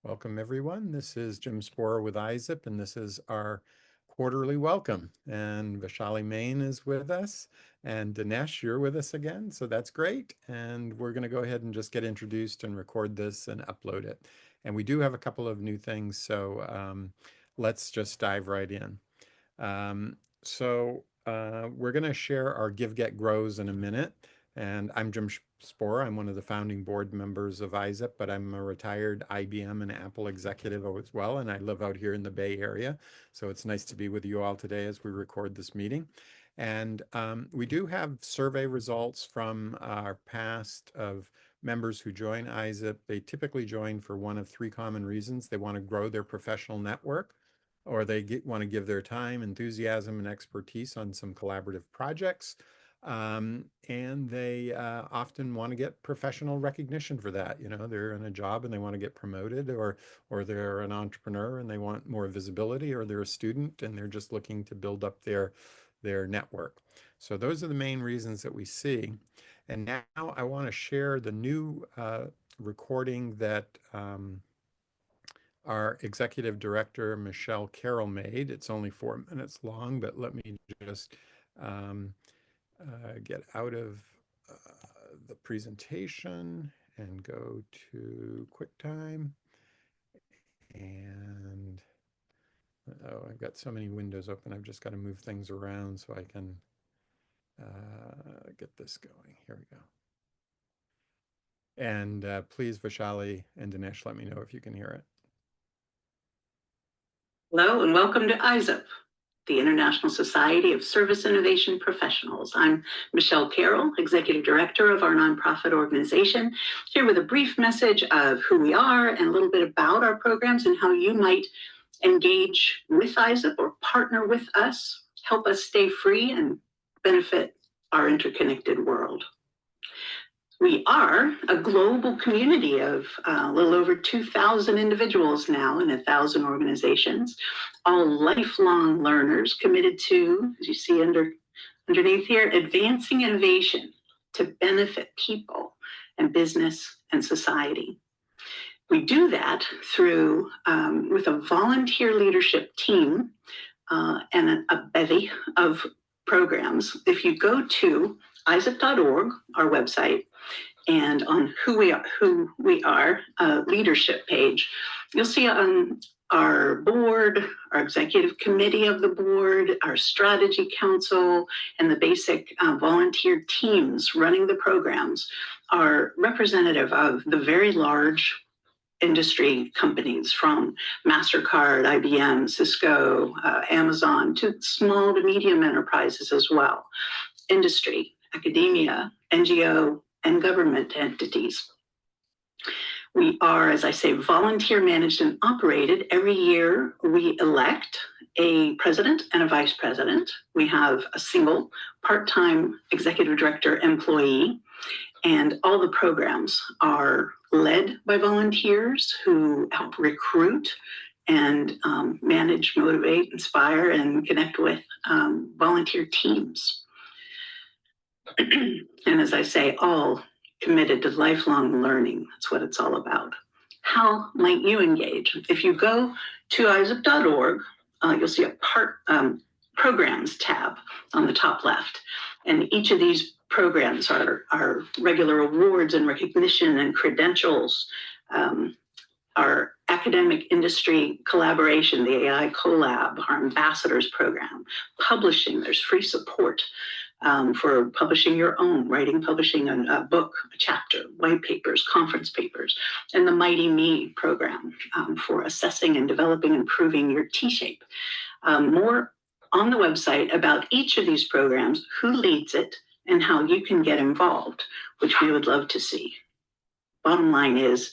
Welcome, everyone. This is Jim Spohrer with ISSIP, and this is our quarterly welcome. And Vaishali Main is with us, and Dinesh, you're with us again, so that's great. And we're going to go ahead and just get introduced and record this and upload it. And we do have a couple of new things, so let's just dive right in. We're going to share our Give, Get, Grows in a minute. And I'm Jim Spohrer. I'm one of the founding board members of ISSIP, but I'm a retired IBM and Apple executive as well, and I live out here in the Bay Area. So it's nice to be with you all today as we record this meeting. And we do have survey results from our past of members who join ISSIP. They typically join for one of three common reasons. They want to grow their professional network, or they want to give their time, enthusiasm, and expertise on some collaborative projects. And they often want to get professional recognition for that. You know, they're in a job and they want to get promoted, or they're an entrepreneur and they want more visibility, or they're a student and they're just looking to build up their network. So those are the main reasons that we see. And now I want to share the new recording that our executive director, Michele Carroll, made. It's only 4 minutes long, but let me just get out of the presentation and go to QuickTime. And oh, I've got so many windows open. I've just got to move things around so I can get this going. Here we go. And please, Vaishali and Dinesh, let me know if you can hear it. Hello and welcome to ISSIP, the International Society of Service Innovation Professionals. I'm Michele Carroll, Executive Director of our nonprofit organization, here with a brief message of who we are and a little bit about our programs and how you might engage with ISSIP or partner with us, help us stay free and benefit our interconnected world. We are a global community of a little over 2,000 individuals now in 1,000 organizations, all lifelong learners committed to, as you see underneath here, advancing innovation to benefit people and business and society. We do that through, with a volunteer leadership team and a bevy of programs. If you go to ISSIP.org, our website, and on who we are leadership page, you'll see on our board, our executive committee of the board, our strategy council, and the basic volunteer teams running the programs are representative of the very large industry companies, from MasterCard, IBM, Cisco, Amazon, to small to medium enterprises as well. Industry, academia, NGO, and government entities. We are, as I say, volunteer managed and operated. Every year we elect a president and a vice president. We have a single part-time executive director employee, and all the programs are led by volunteers who help recruit and manage, motivate, inspire, and connect with volunteer teams. And as I say, all committed to lifelong learning. That's what it's all about. How might you engage? If you go to ISSIP.org, you'll see a programs tab on the top left. And each of these programs are regular awards and recognition and credentials, our academic industry collaboration, the AI Collab, our ambassadors program, publishing, there's free support for publishing your own, publishing a book, a chapter, white papers, conference papers, and the Mighty Me program for assessing and developing, improving your T-shape. More on the website about each of these programs, who leads it, and how you can get involved, which we would love to see. Bottom line is,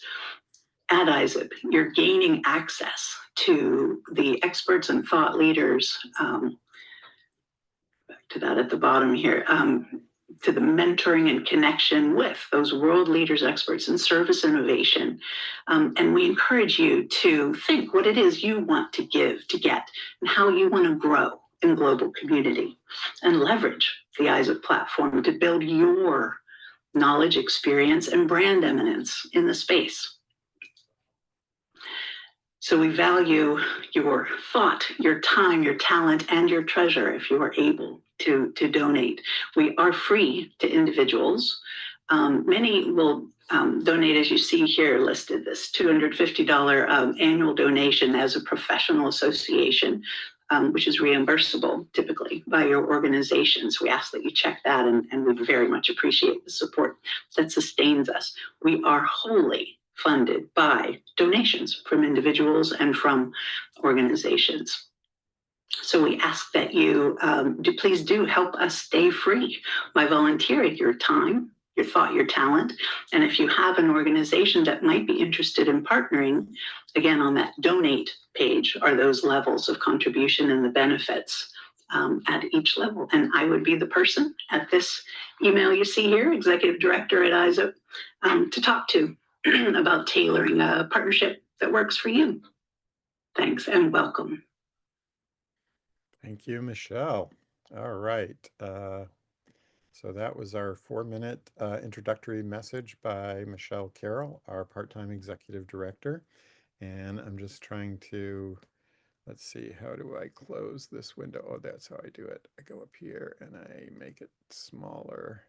at ISSIP, you're gaining access to the experts and thought leaders, to that at the bottom here, to the mentoring and connection with those world leaders, experts in service innovation. And we encourage you to think what it is you want to give, to get, and how you want to grow in global community, and leverage the ISSIP platform to build your knowledge, experience, and brand eminence in the space. So we value your thought, your time, your talent, and your treasure if you are able to donate. We are free to individuals. Many will donate, as you see here listed, this $250 annual donation as a professional association, which is reimbursable typically by your organizations. We ask that you check that, and we very much appreciate the support that sustains us. We are wholly funded by donations from individuals and from organizations. So we ask that you please do help us stay free by volunteering your time, your thought, your talent. And if you have an organization that might be interested in partnering, again, on that donate page are those levels of contribution and the benefits at each level. And I would be the person at this email you see here, executive director at ISSIP, to talk to about tailoring a partnership that works for you. Thanks and welcome. Thank you, Michele. All right. So that was our 4-minute introductory message by Michele Carroll, our part-time executive director. And I'm just trying to, let's see, how do I close this window? Oh, that's how I do it. I go up here and I make it smaller.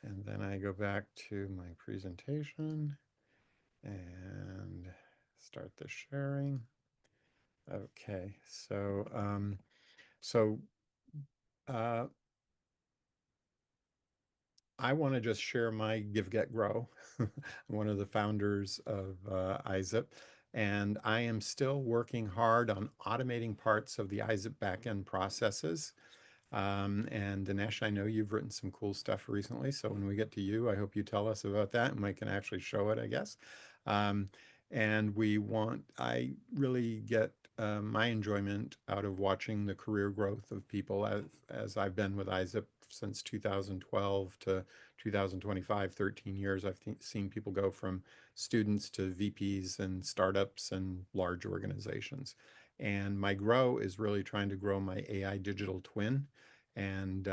And then I go back to my presentation and start the sharing. Okay, so I want to just share my Give, Get, Grow. I'm one of the founders of ISSIP, and I am still working hard on automating parts of the ISSIP backend processes. And Dinesh, I know you've written some cool stuff recently, so when we get to you, I hope you tell us about that and we can actually show it, I guess. And I really get my enjoyment out of watching the career growth of people as I've been with ISSIP since 2012 to 2025, 13 years. I've seen people go from students to VPs and startups and large organizations. And my grow is really trying to grow my AI digital twin. And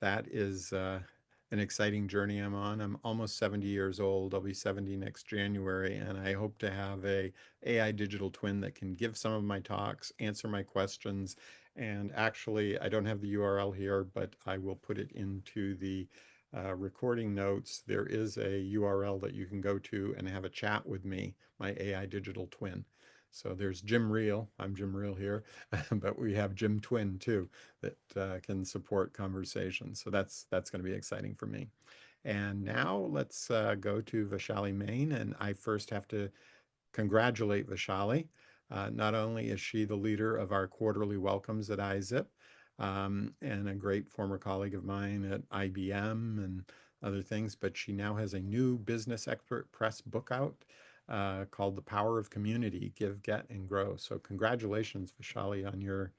that is an exciting journey I'm on. I'm almost 70 years old. I'll be 70 next January, and I hope to have a AI digital twin that can give some of my talks, answer my questions, and actually, I don't have the URL here, but I will put it into the recording notes. There is a URL that you can go to and have a chat with me, my AI digital twin. So there's Jim Reel. I'm Jim Reel here, but we have Jim Twin too that can support conversations. So that's going to be exciting for me. And now let's go to Vaishali Main. And I first have to congratulate Vaishali. Not only is she the leader of our quarterly welcomes at ISSIP, and a great former colleague of mine at IBM and other things, but she now has a new Business Expert Press book out called The Power of Community, Give, Get, and Grow. So congratulations, Vaishali, on your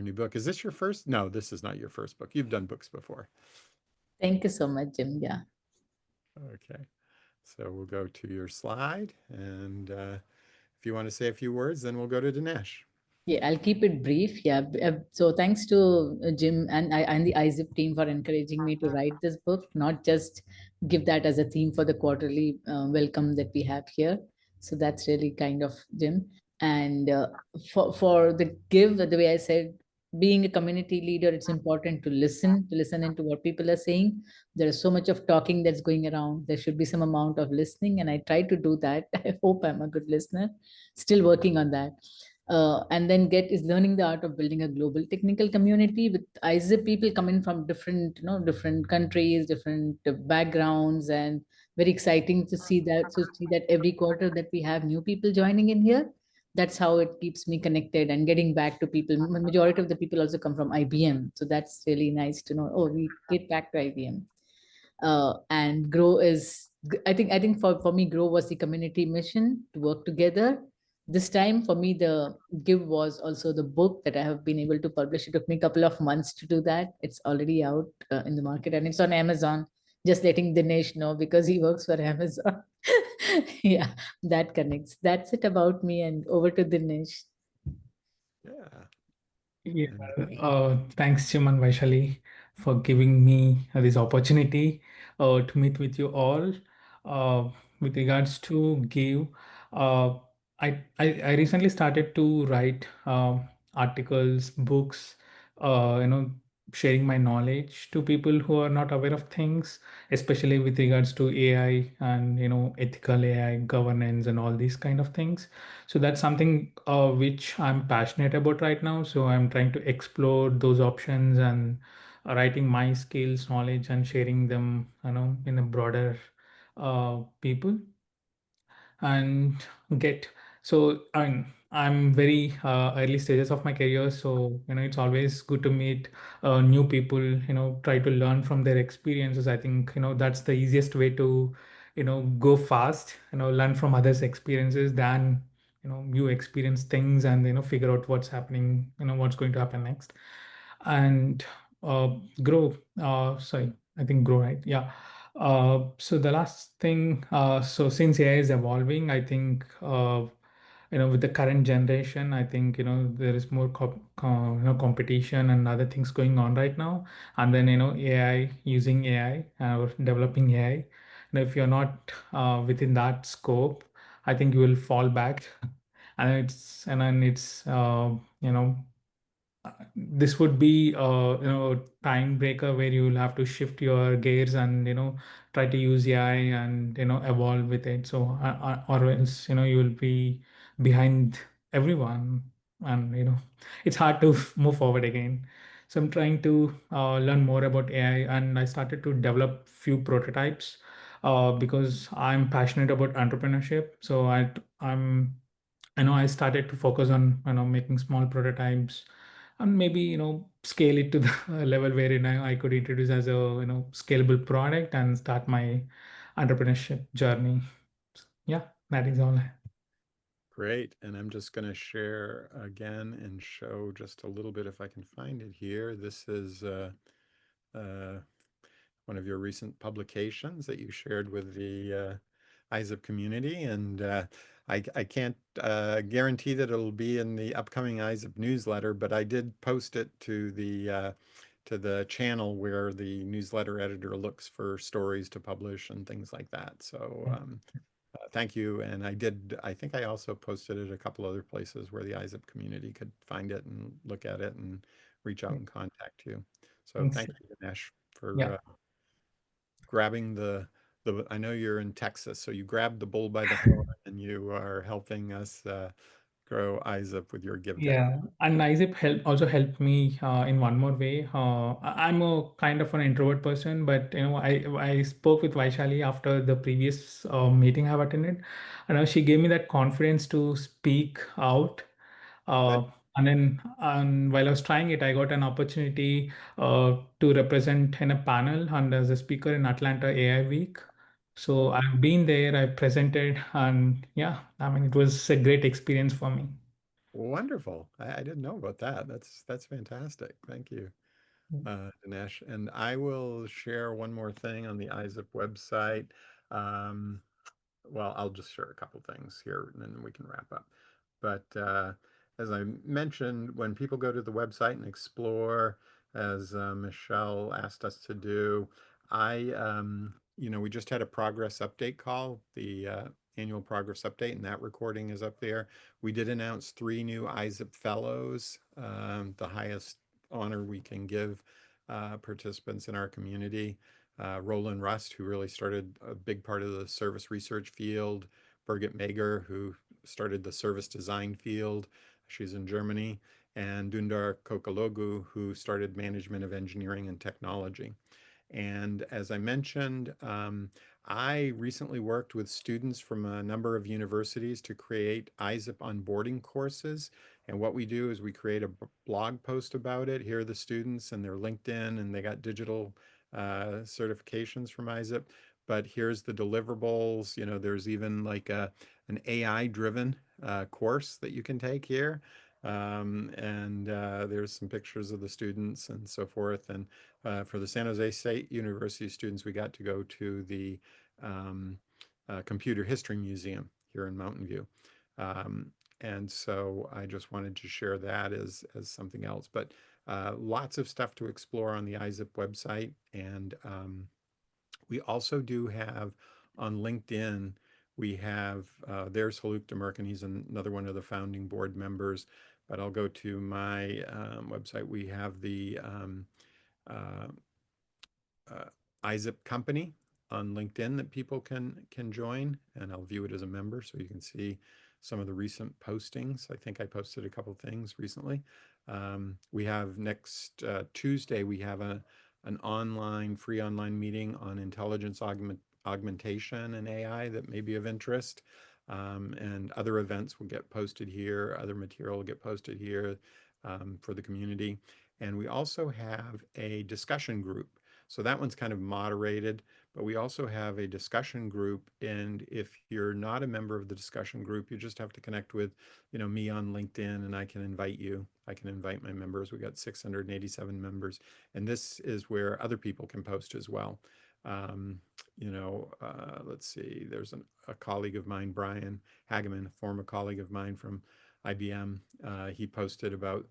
new book. Is this your first? No, this is not your first book. You've done books before. Thank you so much, Jim. Yeah. Okay. So we'll go to your slide. And if you want to say a few words, then we'll go to Dinesh. Yeah, I'll keep it brief. Yeah. So thanks to Jim and the ISSIP team for encouraging me to write this book, not just give that as a theme for the quarterly welcome that we have here. So that's really kind of Jim. And for the give, the way I said, being a community leader, it's important to listen into what people are saying. There is so much of talking that's going around. There should be some amount of listening, and I try to do that. I hope I'm a good listener. Still working on that. And then get is learning the art of building a global technical community with ISSIP people coming from different, different countries, different backgrounds, and very exciting to see that every quarter that we have new people joining in here. That's how it keeps me connected and getting back to people. Majority of the people also come from IBM, so that's really nice to know. Oh, we get back to IBM. And grow is, I think for me, grow was the community mission to work together. This time for me, the give was also the book that I have been able to publish. It took me a couple of months to do that. It's already out in the market and it's on Amazon. Just letting Dinesh know because he works for Amazon. Yeah, that connects. That's it about me, and over to Dinesh. Yeah. Yeah, thanks, Jim and Vaishali, for giving me this opportunity to meet with you all. With regards to give, I recently started to write articles, books, you know, sharing my knowledge to people who are not aware of things, especially with regards to AI and ethical AI governance and all these kind of things. So that's something which I'm passionate about right now. So I'm trying to explore those options and writing my skills, knowledge, and sharing them, in a broader people and get so I'm very early stages of my career, so it's always good to meet new people, try to learn from their experiences. I think that's the easiest way to go fast, learn from others experiences than you experience things and figure out what's happening, what's going to happen next. And uh, grow sorry, I think grow, right? Yeah. So the last thing, so since AI is evolving, I think with the current generation, I think there is more competition and other things going on right now. And then AI, using AI or developing AI. If you're not within that scope, I think you will fall back. And then it's this would be time breaker where you will have to shift your gears and try to use AI and evolve with it. So or else you will be behind everyone, and it's hard to move forward again. So I'm trying to learn more about AI, and I started to develop few prototypes because I'm passionate about entrepreneurship. So I started to focus on making small prototypes and maybe scale it to the level where I could introduce as a scalable product and start my entrepreneurship journey. Yeah, that is all. Great. And I'm just going to share again and show just a little bit if I can find it here. This is uh, one of your recent publications that you shared with the ISSIP community. And I can't guarantee that it'll be in the upcoming ISSIP newsletter, but I did post it to the channel where the newsletter editor looks for stories to publish and things like that. So thank you. And I think I also posted it a couple other places where the ISSIP community could find it and look at it and reach out Yeah, and contact you. So thanks. thank you, Dinesh, for Yeah. grabbing I know you're in Texas, so you grabbed the bull by the horn and you are helping us grow ISSIP with your Give Get. Yeah, and ISIP also helped me in one more way. I'm a kind of an introvert person, but I spoke with Vaishali after the previous meeting I've attended, and she gave me that confidence to speak out. Good. Uh, and while I was trying it, I got an opportunity to represent in a panel and as a speaker in Atlanta AI Week. So Oh, I've been there, I presented, and yeah, I mean, it was a great experience for me. wonderful. I didn't know about that. That's fantastic. Thank you, Dinesh. And I will share one more thing on the ISIP website. Um, well, I'll just share a couple things here and then we can wrap up. But as I mentioned, when people go to the website and explore, as Michele asked us to do, we just had a progress update call, the annual progress update, and that recording is up there. We did announce 3 new ISIP fellows, the highest honor we can give participants in our community. Roland Rust, who really started a big part of the service research field, Birgit Mager, who started the service design field. She's in Germany, and Dundar Kokalogu, who started management of engineering and technology. And as I mentioned, I recently worked with students from a number of universities to create ISIP onboarding courses. And what we do is we create a blog post about it. Here are the students and their LinkedIn, and they got digital certifications from ISIP. But here's the deliverables. There's even like an AI-driven course that you can take here. And there's some pictures of the students and so forth. And for the San Jose State University students, we got to go to the um, Computer History Museum here in Mountain View. And so I just wanted to share that as something else. But lots of stuff to explore on the ISIP website. And we also do have on LinkedIn, We have, there's Haluk Demirkan. He's another one of the founding board members. But I'll go to my website. We have the uh, ISSIP company on LinkedIn that people can join, and I'll view it as a member so you can see some of the recent postings. I think I posted a couple things recently. We have next Tuesday, we have an online, free online meeting on intelligence augmentation and AI that may be of interest. And other events will get posted here, other material will get posted here for the community. And we also have a discussion group. So that one's kind of moderated, but we also have a discussion group. And if you're not a member of the discussion group, you just have to connect with, me on LinkedIn, and I can invite you. I can invite my members. We got 687 members, and this is where other people can post as well. Let's see, there's a colleague of mine, Brian Hageman, a former colleague of mine from IBM. He posted about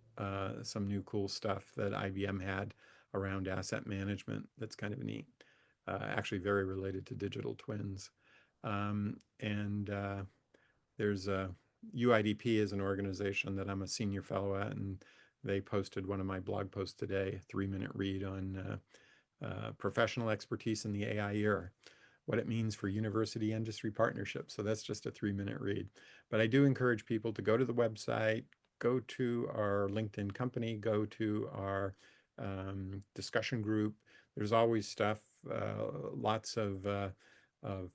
some new cool stuff that IBM had around asset management. That's kind of neat. Actually very related to digital twins. And there's UIDP is an organization that I'm a senior fellow at, and they posted one of my blog posts today, a 3-minute read on professional expertise in the AI era, what it means for university industry partnerships. So that's just a 3-minute read. But I do encourage people to go to the website, go to our LinkedIn company, go to our discussion group. There's always stuff, lots of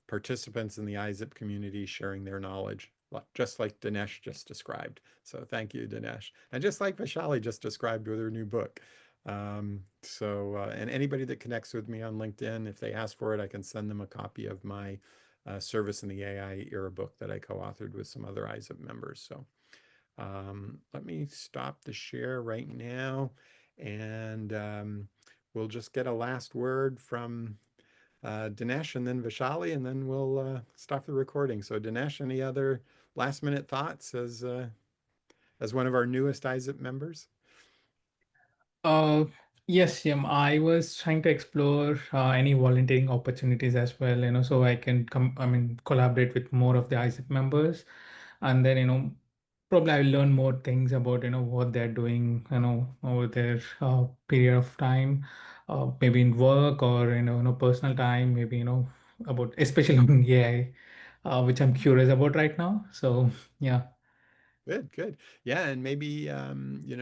participants in the ISSIP community sharing their knowledge, just like Dinesh just described. So thank you, Dinesh. And just like Vaishali just described with her new book. And anybody that connects with me on LinkedIn, if they ask for it, I can send them a copy of my Service in the AI Era book that I co-authored with some other ISSIP members. So let me stop the share right now, and we'll just get a last word from Dinesh and then Vaishali, and then we'll stop the recording. So Dinesh, any other last minute thoughts as one of our newest ISSIP members? Uh, yes, Jim. I was trying to explore any volunteering opportunities as well, so I can collaborate with more of the ISIP members, and then, probably I'll learn more things about, what they're doing, over their period of time, maybe in work or, personal time, maybe, about especially on AI, which I'm curious about right now. So yeah. Good, good. Yeah, and maybe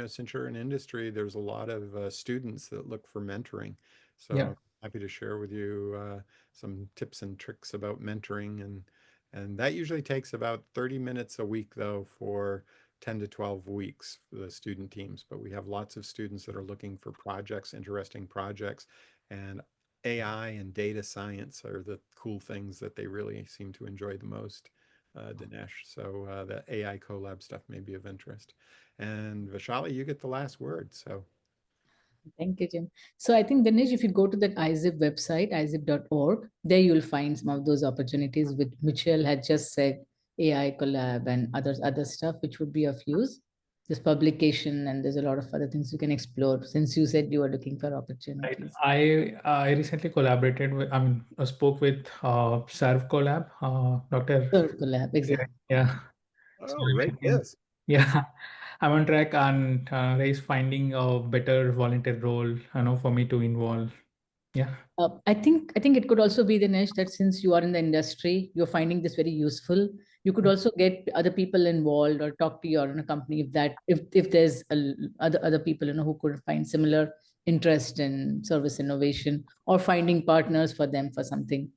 since you're in industry, there's a lot of students that look for mentoring. So Yeah. I'm happy to share with you some tips and tricks about mentoring, and that usually takes about 30 minutes a week, though, for 10 to 12 weeks for the student teams. But we have lots of students that are looking for projects, interesting projects, and AI and data science are the cool things that they really seem to enjoy the most. Dinesh. So the AI collab stuff may be of interest. And Vaishali, you get the last word. So Thank you, Jim. So I think, Dinesh, if you go to that ISSIP website, issip.org, there you'll find some of those opportunities which Michele had just said, AI collab and other stuff, which would be of use. This publication, and there's a lot of other things you can explore since you said you were looking for Right. opportunities. I recently collaborated with, spoke with Serve Collab, Dr. Sure, collab, Yeah. exactly. Yeah. So oh, right. I'm- Yes. yeah, I'm on track and is finding a better volunteer role, for me to involve. Yeah. I think it could also be, Dinesh, that since you are in the industry, you're finding this very useful. You could also get other people involved or talk to your company if there's other people who could find similar interest in service innovation or finding partners for them for something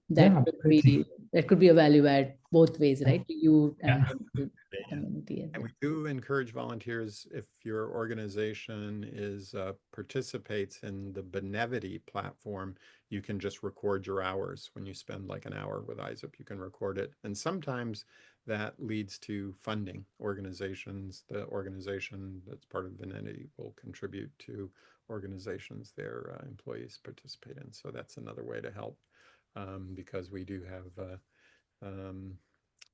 Yeah, that could absolutely. be that could be a value add both ways, Yeah. right? To you Yeah. and then to the Yeah. community as And well. we do encourage volunteers, if your organization is participates in the Benevity platform, you can just record your hours. When you spend like an hour with ISIP, you can record it. And sometimes that leads to funding organizations. The organization that's part of Benevity will contribute to organizations their employees participate in. So that's another way to help, because we do have um,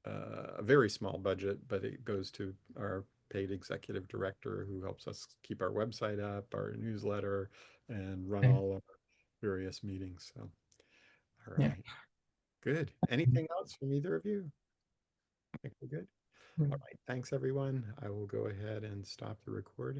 a very small budget, but it goes to our paid executive director who helps us keep our website up, our newsletter, and run Right. all of our various meetings. So, all Yeah. right. Good. Anything else from either of you? I think we're good. Mm. All right. Thanks, everyone. I will go ahead and stop the recording.